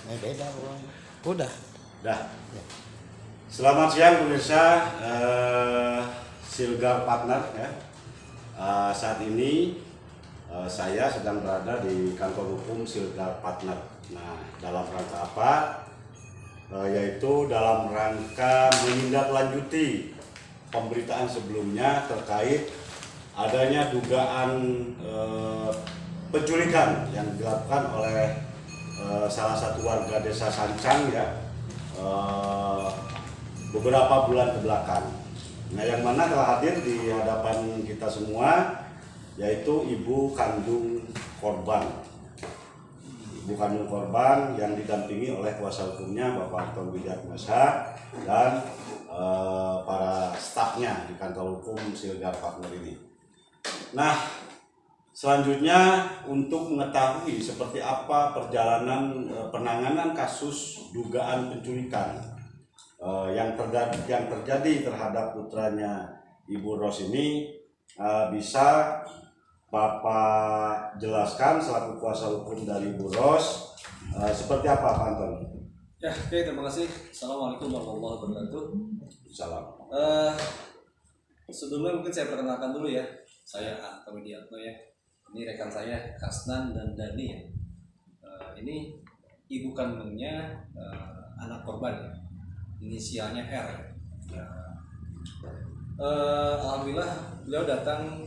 Beda bro. Udah. Dah. Ya. Selamat siang pemirsa Silgar Partner ya. Saat ini saya sedang berada di kantor hukum Silgar Partner. Nah, dalam rangka apa? Yaitu dalam rangka menindaklanjuti pemberitaan sebelumnya terkait adanya dugaan penculikan yang dilakukan oleh salah satu warga desa Sancang ya beberapa bulan kebelakang. Nah, yang mana telah hadir di hadapan kita semua yaitu ibu kandung korban. Ibu kandung korban yang didampingi oleh kuasa hukumnya Bapak Anton Widiatmasa dan para stafnya di kantor hukum Silgar Partner ini. Nah, selanjutnya untuk mengetahui seperti apa perjalanan penanganan kasus dugaan penculikan yang terjadi terhadap putranya Ibu Ros ini, bisa Bapak jelaskan selaku kuasa hukum dari Ibu Ros seperti apa Pak Anton? Ya, oke, terima kasih. Assalamualaikum warahmatullahi wabarakatuh. Salam. Sebelumnya mungkin saya perkenalkan dulu ya. Saya Anton Widiatno ya. Ini rekan saya Kasnan dan Dani ya. Ini ibu kandungnya anak korban ya. Inisialnya R. Ya. Alhamdulillah beliau datang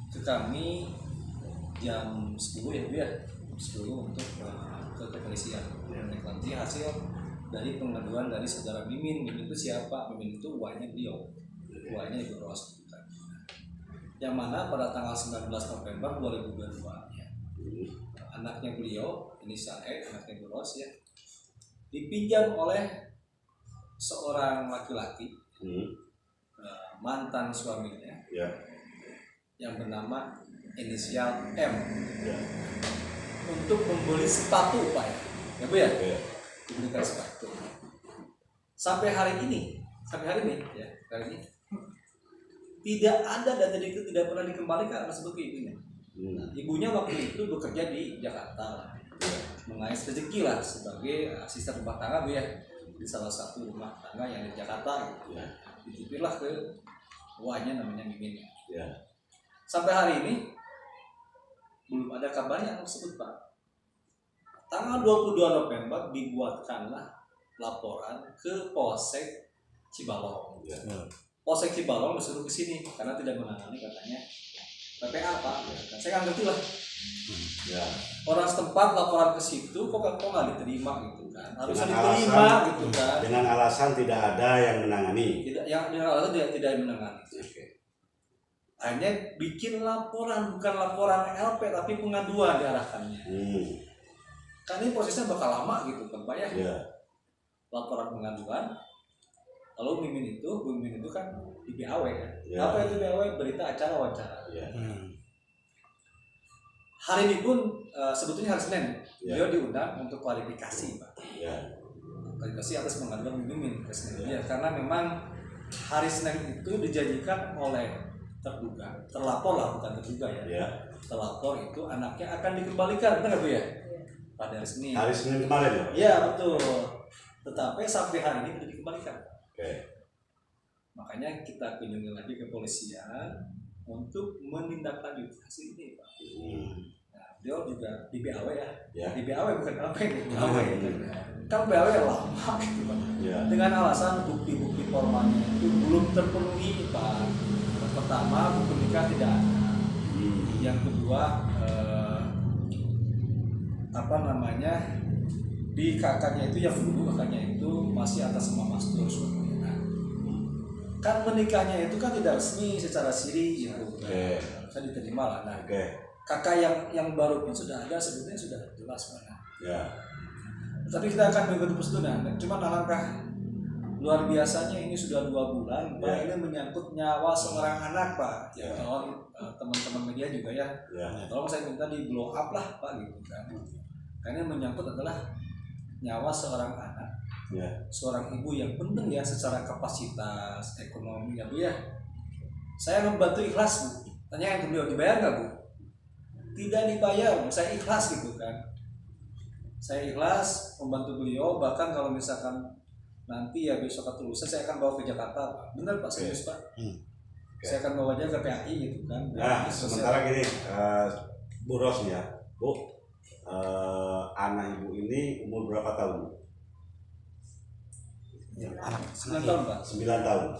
ke kami jam 10 ya Bu ya. 10 untuk ke kepolisian menindaklanjuti hasil dari pengaduan dari saudara Mimin. Mimin itu siapa? Mimin itu uangnya beliau, uangnya Ibu Ros. Yang mana pada tanggal 19 November 2022 ya, anaknya beliau, inisial E, anaknya Ibu Ros ya, dipinjam oleh seorang laki-laki mantan suaminya Ya. yang bernama inisial M Ya. untuk membeli sepatu Pak ya Bu ya, Ya. dibelikan sepatu. Sampai hari ini ya, hari ini tidak ada dan tidak pernah dikembalikan tersebut ke ibunya. Nah, ibunya waktu itu bekerja di Jakarta, mengais rezeki lah sebagai asisten rumah tangga Bu ya, di salah satu rumah tangga yang di Jakarta gitu. Dititiplah ke uangnya namanya Mimin. Ya. Sampai hari ini belum ada kabarnya tersebut Pak. Tanggal 22 November dibuatkanlah laporan ke Polsek Cibalong. Ya. Polsek Cibalong disuruh ke sini karena tidak menangani katanya PPA Pak. Dan saya nggak ngerti lah. Ya. Orang setempat laporan ke situ kok nggak diterima gitu kan? Harusnya Dengan diterima alasan- gitu kan? Dengan alasan tidak ada yang menangani. Tidak, yang dengan alasan tidak menangani. Oke. Hanya bikin laporan, bukan laporan LP tapi pengaduan diarahkannya. Kan ini prosesnya bakal lama gitu kan Pak ya? Ya. Laporan pengaduan. Lalu Mimin itu kan di BAW kan? Ya. Apa itu BAW? Berita acara wawancara. Ya. Hari ini pun sebetulnya hari Senin Ya. beliau diundang untuk klarifikasi Pak. Ya. Klarifikasi atas pengaduan Mimin ke Senin ya. Karena memang hari Senin itu dijanjikan oleh terlapor lah, bukan terduga ya. Ya. Terlapor itu anaknya akan dikembalikan, benar nggak Bu ya? Pada hari Senin. Hari Senin kemarin ya. Iya betul. Tetapi sampai hari ini tidak dikembalikan. Oke. Makanya kita kunjungi lagi ke kepolisian untuk menindaklanjuti hasil ini Pak. Nah, beliau juga di BAW ya. Ya. Di BAW bukan apa ini? BAW itu. Kan BAW lama gitu Pak. Ya. Dengan alasan bukti-bukti formalnya itu belum terpenuhi Pak. Yang pertama buku nikah tidak ada. Yang kedua di kakaknya itu yang dulu kakaknya itu masih atas nama Mastur suaminya. Kan menikahnya itu kan tidak resmi secara siri gitu. Oke. Bisa diterima lah. Nah, Oke. kakak yang baru pun sudah ada sebetulnya sudah jelas mana. Ya. Tapi kita akan mengikuti prosedur. Cuma alangkah luar biasanya ini sudah 2 bulan Pak. Ini menyangkut nyawa seorang anak Pak. Ya, tolong teman-teman media juga ya. Tolong saya minta di blow up lah Pak gitu kan. Karena yang menyangkut adalah nyawa seorang anak, seorang ibu yang penting ya secara kapasitas ekonomi ya Bu ya. Saya membantu ikhlas Bu. Tanyakan ke beliau, dibayar nggak Bu? Tidak dibayar, saya ikhlas gitu kan. Saya ikhlas membantu beliau, bahkan kalau misalkan nanti ya besok atau lusa saya akan bawa ke Jakarta, Pak. Benar Pak, serius Pak. Saya akan bawa aja ke PAI gitu kan. Nah, sementara gini, Bu Ros ya, Bu, anak ibu ini umur berapa tahun? 9 tahun Pak. 9 tahun.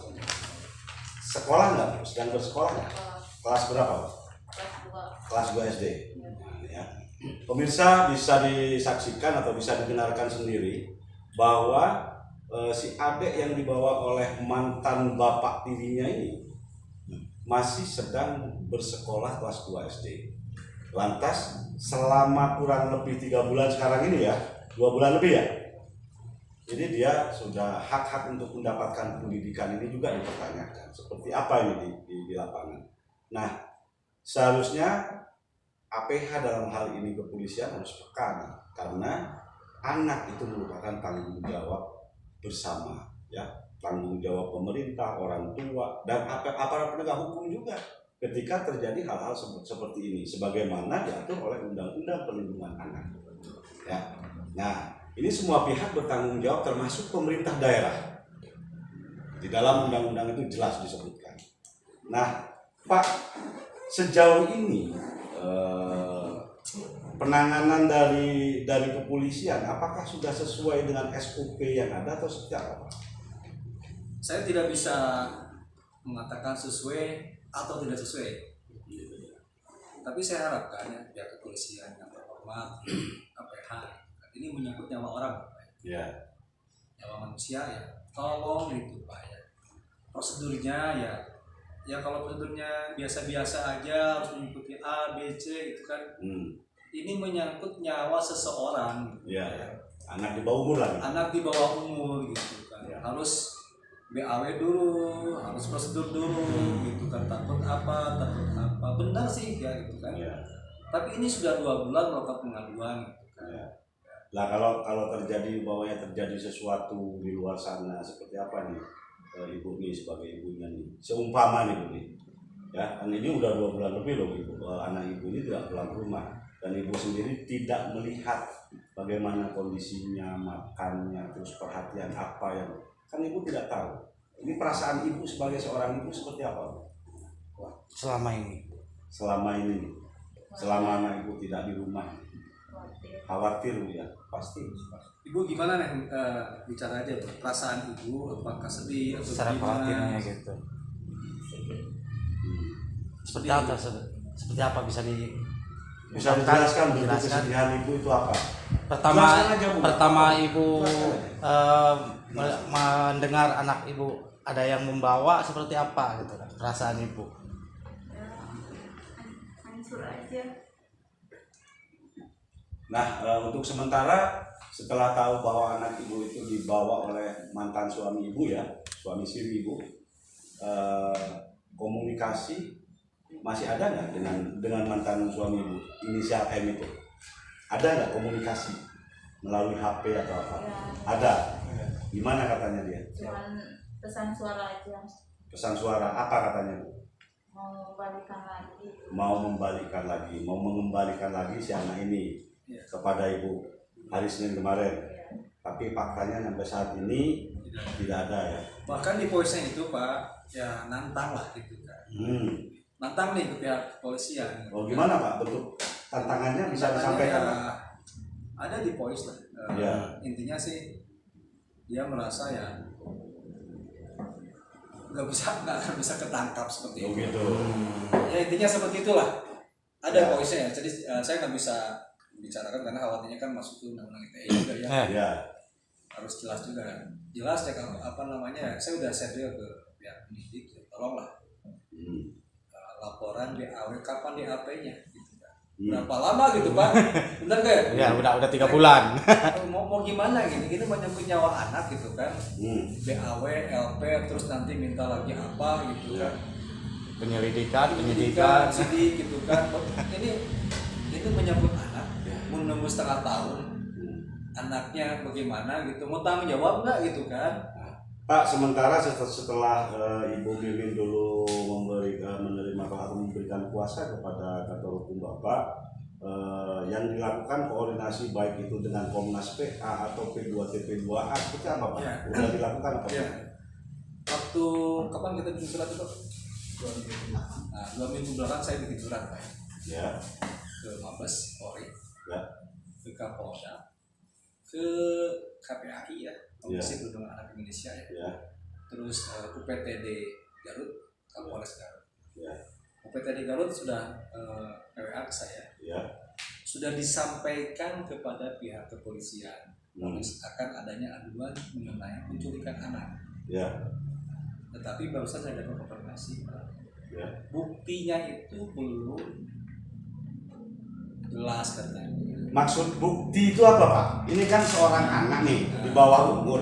Sekolah nggak? Sedang bersekolah nggak? Kelas berapa? Kelas 2 SD. Ya. Pemirsa bisa disaksikan atau bisa didengarkan sendiri bahwa si adik yang dibawa oleh mantan bapak tirinya ini masih sedang bersekolah kelas 2 SD. Lantas selama kurang lebih 3 bulan sekarang ini ya, 2 bulan lebih ya. Jadi dia sudah hak-hak untuk mendapatkan pendidikan ini juga dipertanyakan. Seperti apa ini di lapangan. Nah, seharusnya APH dalam hal ini kepolisian harus peka, karena anak itu merupakan tanggung jawab bersama, ya, tanggung jawab pemerintah, orang tua, dan aparat penegak hukum juga ketika terjadi hal-hal seperti ini, sebagaimana diatur oleh Undang-Undang Perlindungan Anak. Ya. Nah, ini semua pihak bertanggung jawab, termasuk pemerintah daerah. Di dalam undang-undang itu jelas disebutkan. Nah, Pak, sejauh ini penanganan dari kepolisian apakah sudah sesuai dengan SOP yang ada atau seperti apa, Pak? Saya tidak bisa mengatakan sesuai atau tidak sesuai. Tapi saya harapkan ya pihak kepolisian yang terhormat, APH, ini menyangkut nyawa orang, Pak. Ya. Nyawa manusia ya. Tolong itu Pak ya. Prosedurnya ya kalau prosedurnya biasa-biasa aja harus mengikuti A, B, C gitu kan. Ini menyangkut nyawa seseorang gitu. Ya. Anak di bawah umur lagi. Anak di bawah umur gitu kan. Ya. Harus BAW dulu, harus prosedur dulu gitu kan. Takut apa. Benar sih ya gitu kan. Ya. Tapi ini sudah 2 bulan melakukan pengaduan gitu kan. Ya. Lah kalau terjadi bahwanya terjadi sesuatu di luar sana seperti apa nih ibu nih sebagai ibunya nih, seumpama nih Bu nih, ya kan ini udah 2 bulan lebih loh ibu, anak ibu ini tidak pulang ke rumah dan ibu sendiri tidak melihat bagaimana kondisinya, makannya, terus perhatian apa yang kan ibu tidak tahu. Ini perasaan ibu sebagai seorang ibu seperti apa? Selama ini selama anak ibu tidak di rumah, khawatir Bu ya, pasti. Ibu gimana nih bicara aja perasaan ibu, apakah sedih atau secara gimana? khawatirnya gitu. Seperti apa bisa dijelaskan bentuk kesedihan ibu itu apa? Pertama ibu mendengar anak ibu ada yang membawa, seperti apa gitu kan perasaan ibu? Hancur aja. Nah, untuk sementara setelah tahu bahwa anak ibu itu dibawa oleh mantan suami ibu ya, suami siri ibu, komunikasi masih ada nggak dengan mantan suami ibu inisial M itu? Ada nggak komunikasi melalui HP atau apa? Ya. Ada. Gimana katanya dia? Cuman pesan suara aja. Pesan suara apa katanya Bu? Mau membalikkan lagi. Mau mengembalikan lagi si anak ini kepada ibu hari Senin kemarin. Tapi faktanya sampai saat ini tidak ada ya. Bahkan di voice-nya itu Pak ya nantang lah gitu kan. Nantang nih ke pihak kepolisian. Oh gimana Pak bentuk tantangannya bisa disampaikan? Ya, ada di voice lah. Ya. Intinya sih dia merasa ya nggak akan bisa ketangkap seperti itu. Begitu. Ya intinya seperti itulah. Ada Ya. voice-nya. Jadi saya nggak bisa bicarakan karena khawatirnya kan masuk ke undang-undang ITE juga ya. Ya. Harus jelas juga kan. Jelas ya kalau apa namanya. Saya udah share juga ke pihak penyidik. Ya, tolonglah. Laporan BAW kapan DAP-nya gitu kan. Berapa lama gitu Pak? Benar gak ya? Ya udah 3 bulan. mau gimana gini menyangkut nyawa anak gitu kan. BAW, LP terus nanti minta lagi apa gitu kan. Penyidikan sidik gitu kan. Ini menyangkut anak menunggu setengah tahun. Anaknya bagaimana gitu, mau tanggung jawab nggak gitu kan? Pak, sementara setelah Ibu Mimin dulu menerima atau memberikan kuasa kepada kantor hukum Bapak, yang dilakukan koordinasi baik itu dengan Komnas PA atau P2TP2A itu apa Pak? Ya. Udah dilakukan apa? Ya. Waktu kapan kita bikin surat itu? 2 minggu. Nah, 2 minggu belakang saya bikin surat Pak, Ya. ke Mabes Polri, Ya. ke Kapolda, ke KPAI ya, Komisi Perlindungan Anak Indonesia ya, Ya. terus UPTD Garut, Kapolres Garut. Ya. UPTD Garut sudah WA ke saya, Ya. sudah disampaikan kepada pihak kepolisian akan adanya aduan mengenai penculikan anak. Ya. Tetapi barusan saya dapat konfirmasi, Ya. buktinya itu belum jelas katanya. Maksud bukti itu apa Pak? Ini kan seorang anak nih di bawah umur.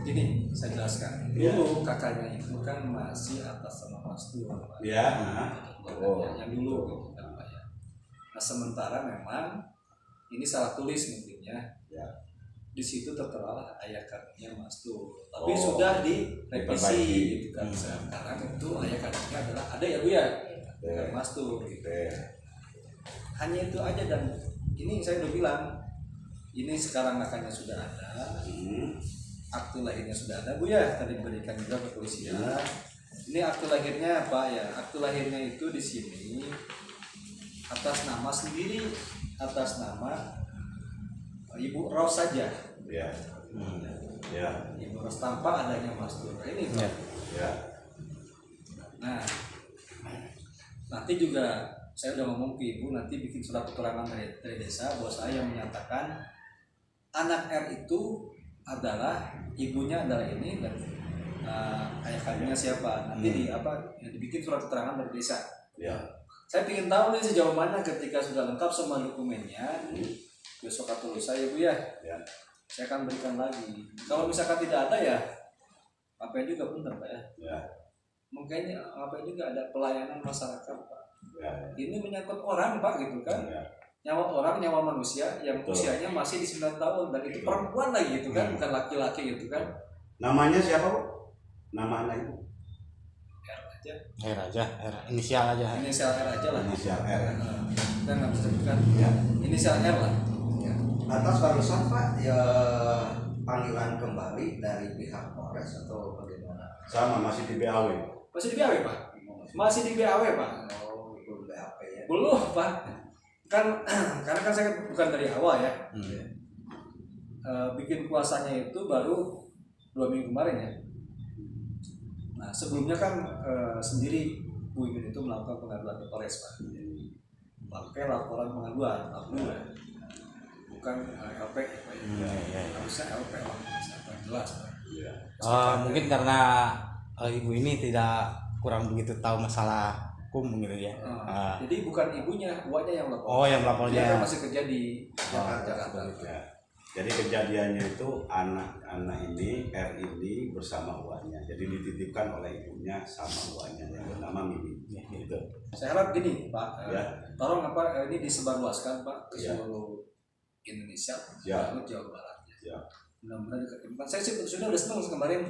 Gini, saya jelaskan. Ya. Dulu kakaknya itu kan masih atas nama Mastur, Pak. Ya. Oh. Yang dulu gitu kan Pak ya. Nah sementara memang ini salah tulis mungkin ya. Ya. Di situ tertera ayah kandungnya Mastur. Tapi Oh. sudah direvisi Diperbaiki. gitu kan. Sekarang itu ayah kandungnya adalah ada ya Bu ya. Bukan Mastur gitu. Hanya itu aja, dan ini saya udah bilang ini sekarang kakaknya sudah ada, akte lahirnya sudah ada Bu ya, tadi diberikan juga ke kepolisian. Ini akte lahirnya Pak ya, akte lahirnya itu di sini atas nama sendiri, atas nama Ibu Ros saja. Ya. Ya. Ibu Ros tanpa adanya Mastur. Ini Pak. Ya. Nah, nanti juga saya udah ngomong ke Ibu, nanti bikin surat keterangan dari desa bahwa saya yang menyatakan anak R itu adalah ibunya adalah ini, dan ayah kandungnya siapa. Nanti dibikin surat keterangan dari desa. Ya. Saya ingin tahu nih sejauh mana ketika sudah lengkap semua dokumennya. Besok atau lusa ya Bu ya. Ya. Saya akan berikan lagi. Kalau misalkan tidak ada ya apa juga benar Pak ya. Ya. Mungkin apa juga ada pelayanan masyarakat Pak. Ya. Ini menyangkut orang Pak gitu kan. Ya. Nyawa orang, nyawa manusia yang Betul. usianya masih di 9 tahun, dan itu perempuan lagi gitu kan, bukan laki-laki gitu kan. Namanya siapa Bu? Nama anak Ibu? R aja. R aja, R inisial aja. Inisial R aja lah. Inisial R. Kita nggak bisa sebutkan. Ya. Inisial R lah. Ya. Atas barusan Pak ya panggilan kembali dari pihak Polres atau bagaimana? Sama masih di BAW. Masih di BAW Pak? Masih di BAW Pak? Oh, belum BAP ya. Belum Pak. Kan karena kan saya bukan dari awal ya. Bikin kuasanya itu baru 2 minggu kemarin ya. Nah sebelumnya kan sendiri Bu Imin itu melakukan pengaduan ke Polres Pak. Pakai laporan pengaduan, bukan LP Pak. Harusnya LP lah, siapa jelas Pak. Mungkin karena ibu ini tidak kurang begitu tahu masalah hukum gitu ya. Jadi bukan ibunya, uaknya yang melapor. Oh, yang melapornya. Dia kan masih kerja di Jakarta. Ya. Jadi kejadiannya itu anak ini R ini bersama uangnya. Jadi dititipkan oleh ibunya sama uangnya yang bernama Mimi. Gitu. Saya harap gini Pak, Ya. tolong ini disebarluaskan Pak ke Ya. seluruh Indonesia, Ya. terutama Jawa Barat. Ya. Mudah-mudahan dikembalikan. Saya sih sudah senang kemarin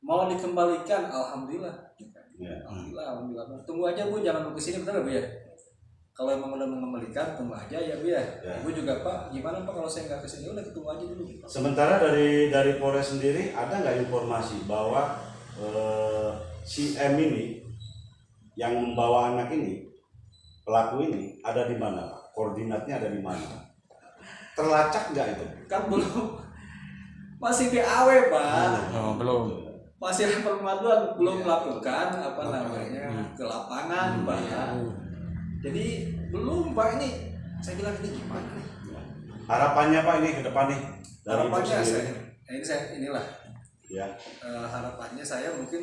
mau dikembalikan, alhamdulillah. Ya. Alhamdulillah. Tunggu aja Bu, jangan mau kesini benar Bu ya. Kalau emang udah mengembalikan, tunggu aja ya Bu ya. Ya. Ibu juga Pak, gimana Pak kalau saya nggak kesini? Udah tunggu aja dulu. Sementara dari Polres sendiri ada nggak informasi bahwa si M ini yang membawa anak ini, pelaku ini ada di mana Pak? Koordinatnya ada di mana? Terlacak nggak itu? Kan belum, masih BAW Pak. Oh, belum. Masih pengaduan, belum melakukan ke lapangan Pak ya. Jadi belum Pak, ini saya bilang ini gimana nih? Harapannya Pak ini ke depan nih dari Ibu Harapannya sendiri. inilah Ya. harapannya saya mungkin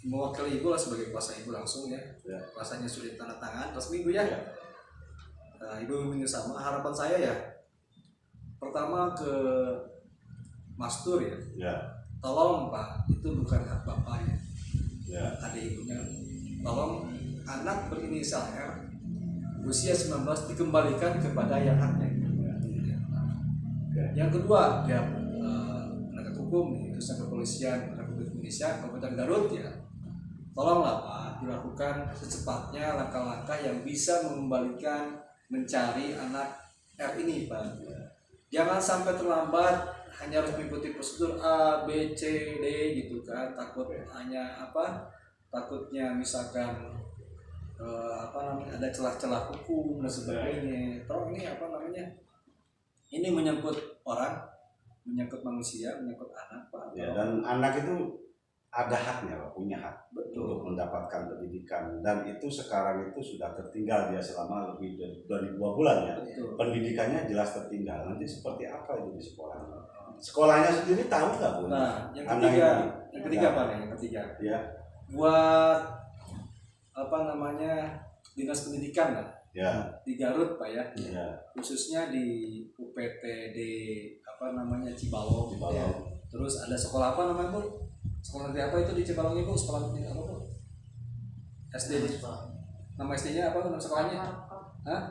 mewakili Ibu lah sebagai kuasa Ibu langsung ya. Ya. Kuasanya sudah tanda tangan resmi Bu ya. Ya. Ibu Mimi sama harapan saya ya. Pertama ke Mastur ya. Ya. Tolong Pak, itu bukan hak Bapak ya. Ya. Ada ibunya. Tolong anak berinisial R usia 19 dikembalikan kepada yang haknya. Yang kedua, ya penegak hukum itu kepolisian Republik Indonesia Kabupaten Garut ya. Tolonglah Pak, dilakukan secepatnya langkah-langkah yang bisa mengembalikan mencari anak R ini Pak. Jangan sampai terlambat, hanya harus mengikuti prosedur A, B, C, D gitu kan. Takutnya misalkan ada celah-celah hukum dan sebagainya. Terus ini menyangkut orang, menyangkut manusia, menyangkut anak Pak. Ya, dan anak itu ada haknya Pak, punya hak untuk mendapatkan pendidikan, dan itu sekarang itu sudah tertinggal dia selama lebih dari 2 bulan ya. Betul. Pendidikannya jelas tertinggal. Nanti seperti apa itu di sekolah? Sekolahnya sendiri tahu nggak Bu? Nah, yang Anak ketiga ini. Pak nih, yang ketiga. Ya, Buat dinas pendidikan lah ya, di Garut Pak ya. ya. Khususnya di UPTD Cibalong. Cibalong. Terus ada sekolah apa namanya Bu? Sekolah negeri apa itu di Cibalong Ibu? Sekolah negeri apa Bu? SD. Nama SD-nya apa? Nama sekolahnya? Hah?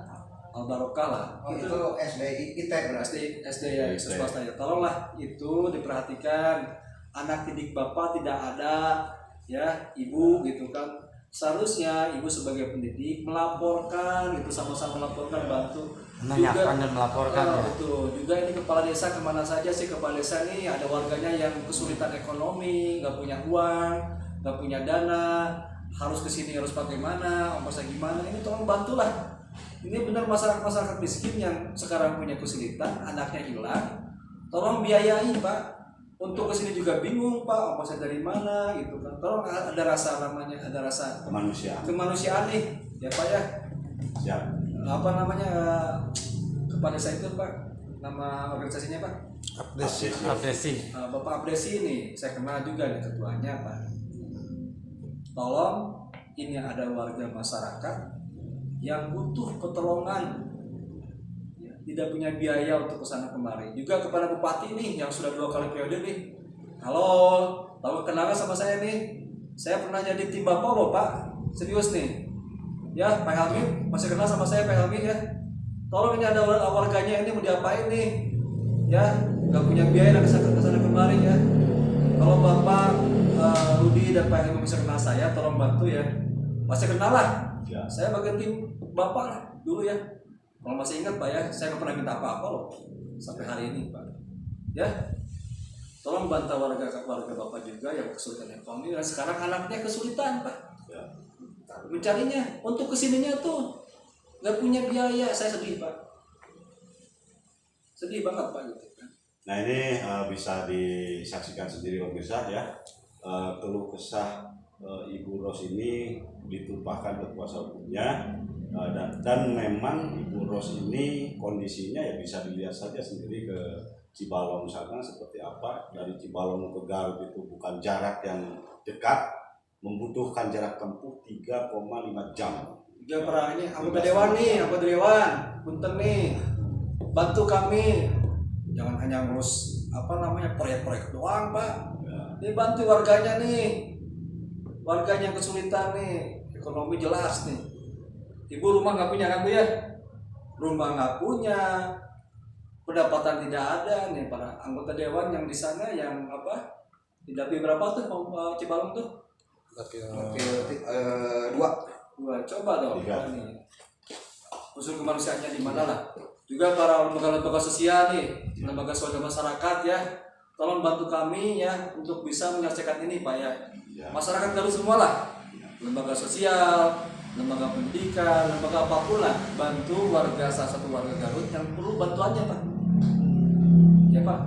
Al-Barokah lah. Oh, itu SDI IT berarti. SD ya, SD. swasta ya. Tolonglah itu diperhatikan. Anak didik Bapak tidak ada, ya Ibu gitu kan. Seharusnya Ibu sebagai pendidik melaporkan, itu sama-sama melaporkan, bantu. Menanyakan dan melaporkan ya. Betul. Juga ini kepala desa kemana saja sih kepala desa nih, ada warganya yang kesulitan ekonomi, nggak punya uang, nggak punya dana, harus kesini harus pakai mana, ongkosnya gimana, ini tolong bantulah. Ini benar masyarakat miskin yang sekarang punya kesulitan, anaknya hilang, tolong biayai Pak. Untuk kesini juga bingung Pak, ongkosnya dari mana gitu kan. Tolong ada rasa kemanusiaan nih, ya Pak ya. Siap. Kepada saya itu Pak, nama organisasinya Pak? Apresi. Bapak Apresi nih, saya kenal juga nih ketuanya Pak. Tolong, ini ada warga masyarakat yang butuh pertolongan, ya, tidak punya biaya untuk kesana kemari. Juga kepada Bupati nih yang sudah 2 kali periode nih. Halo, tahu kenal sama saya nih? Saya pernah jadi tim Bapak loh Pak, serius nih. Ya Pak Helmi, masih kenal sama saya Pak Helmi ya. Tolong ini ada warganya ini mau diapain nih? Ya, nggak punya biaya dan kesana kemari ya. Kalau Bapak Rudi dan Pak Helmi bisa kenal saya, tolong bantu ya. Masih kenal lah. Ya. Saya bagian tim Bapak lah dulu ya. Kalau masih ingat Pak ya, saya nggak pernah minta apa-apa loh sampai hari ini Pak. Ya, tolong bantu warga Bapak juga yang kesulitan ekonomi dan sekarang anaknya kesulitan Pak. Ya. Mencarinya untuk kesininya tuh nggak punya biaya, saya sedih Pak. Sedih banget Pak gitu kan. Nah ini bisa disaksikan sendiri pemirsa ya, keluh kesah Ibu Ros ini ditumpahkan ke kuasa hukumnya, dan memang Ibu Ros ini kondisinya ya bisa dilihat saja sendiri ke Cibalong sana seperti apa. Dari Cibalong ke Garut itu bukan jarak yang dekat, membutuhkan jarak tempuh 3,5 jam. Juga para ini anggota dewan, punten nih, bantu kami, jangan hanya ngurus proyek-proyek doang Pak. Ini bantu warganya nih, warganya yang kesulitan nih, ekonomi jelas nih. Ibu rumah nggak punya kan Bu ya? Rumah nggak punya, pendapatan tidak ada nih para anggota dewan yang di sana yang tidak berapa tuh Cibalong tuh? Dua, coba dong nih. Unsur kemanusiaannya di mana lah? Juga para lembaga-lembaga sosial nih, lembaga sosial masyarakat ya, tolong bantu kami ya untuk bisa menyelesaikan ini Pak ya. Masyarakat Garut semua lah, lembaga sosial, lembaga pendidikan, lembaga apapun lah, bantu salah satu warga Garut yang perlu bantuannya Pak. Ya Pak.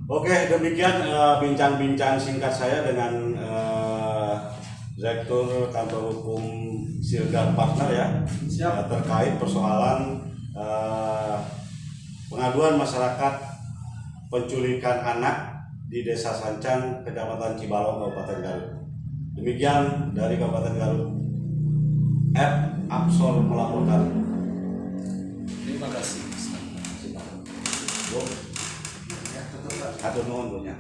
Oke, demikian bincang-bincang singkat saya dengan Direktur Kantor Hukum Siregar Partner ya. Siap. Terkait persoalan pengaduan masyarakat penculikan anak di Desa Sancang, Kecamatan Cibalong, Kabupaten Garut. Demikian dari Kabupaten Garut. Absol melaporkan. Terima kasih. Atur nuhun punya.